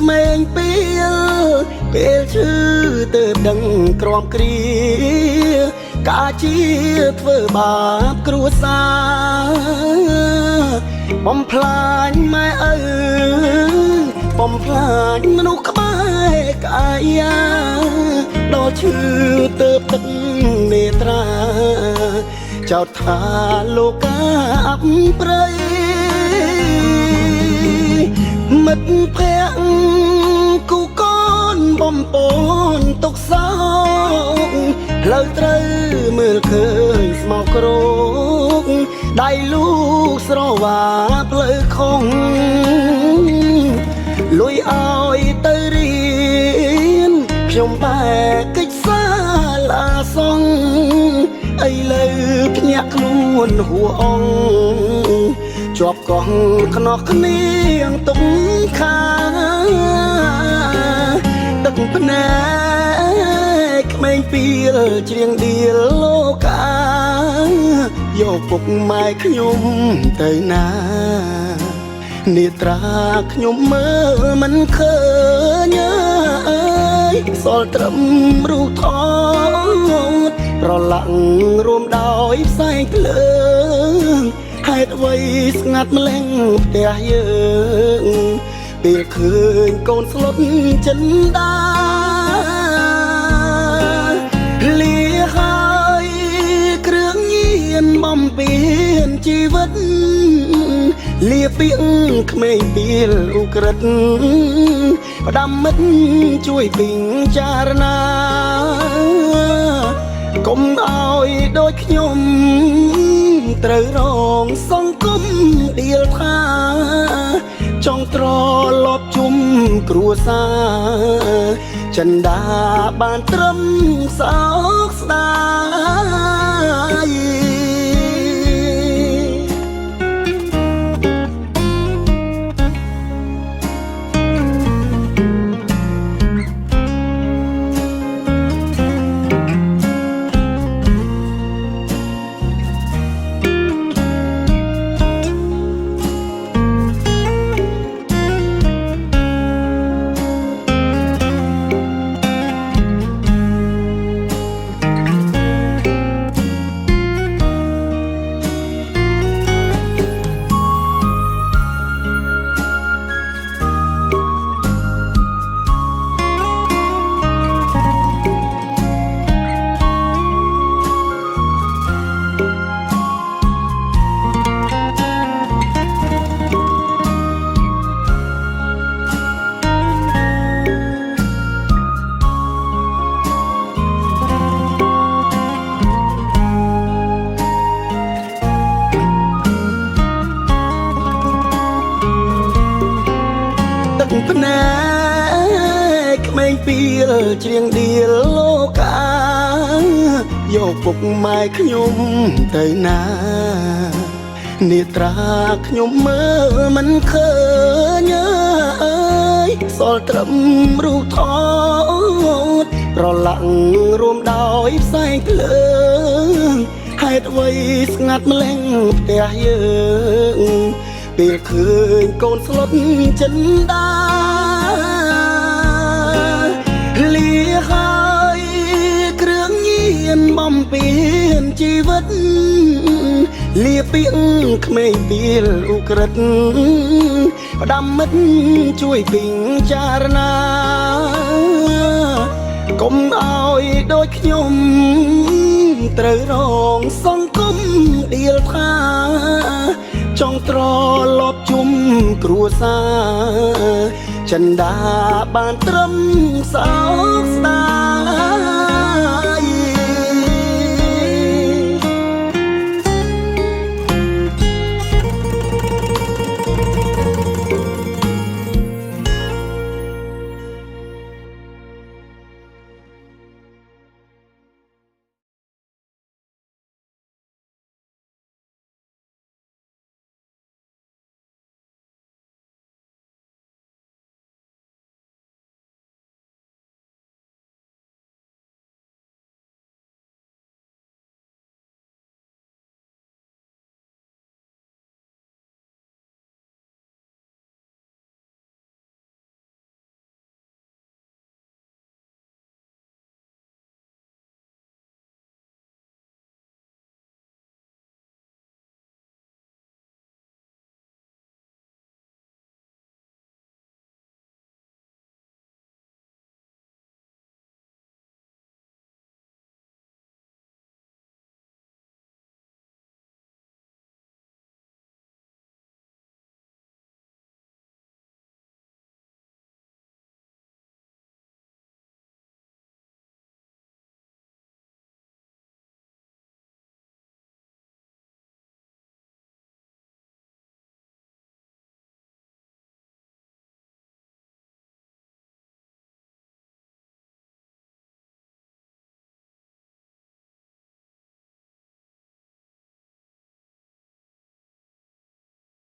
មេងពេលឈឺទៅដឹងក្រំគ្រាកាជាធ្វើបាបគ្រួសារបំផ្លាញម៉ែឪបំផ្លាញមនុស្សក្បែរកាយាដល់ឈឺទៅទឹកនេត្រាចោទថាលោកាអបព្រៃមិត្តភក្តិគូកូនបំពន់ទុកសោកផ្លូវត្រូវមើលឃើញស្មោកគ្រោកដៃលូកស្រវាផ្លូវខុងលុយឲ្យទៅរៀនខ្ញុំបែកកិច្ចសាលាសងឥឡូវភ្ញាក់ខ្លួនហួអងជាប់កោះខ្នោះគ្នាទុកខាទឹកភ្នែកក្មេងពីលច្រៀងដៀលលោកាយកពុកម៉ែខ្ញុំទៅណានេត្រាខ្ញុំមើលមិនឃើញអើយសល់ត្រឹមរូបថតប្រឡាក់រួមដោយផ្សែងភ្លើងហេតុអ្វីស្ងាត់ម្លេះផ្ទះយើងពេលឃើញកូនស្លុតចិនដាលាហើយគ្រឿងញៀនបំពេញជីវិតលាពីងក្មេងពីលឧក្រិដ្ឋផ្ដាំមិត្តជួយពិចារណាកុំឲ្យដូចខ្ញុំត្រូវរងសង្គមដៀលថាចង់ត្រឡប់ជុំគ្រួសារចិនដាបានត្រឹមសោកស្ដាយភ្នែកក្មេងពីលច្រៀងដៀលលោកាយកពុកម៉ែខ្ញុំទៅណានេត្រាខ្ញុំមើលមិនឃើញអើយសល់ត្រឹមរូបថតប្រឡាក់រួមដោយផ្សែងភ្លើងហេតុអ្វីស្ងាត់ម្លេះផ្ទះយើងពេលឃើញកូនស្លុតចិនដាលាហើយគ្រឿងញៀនបំពេញជីវិតលាពីងក្មេងពីលឧក្រិដ្ឋផ្ដាំមិត្តជួយពិចារណាកុំឲ្យដូចខ្ញុំត្រូវរងសង្គមដៀលថាចង់ត្រឡប់ជុំគ្រួសារចិនដាបានត្រឹមសោកស្ដាយ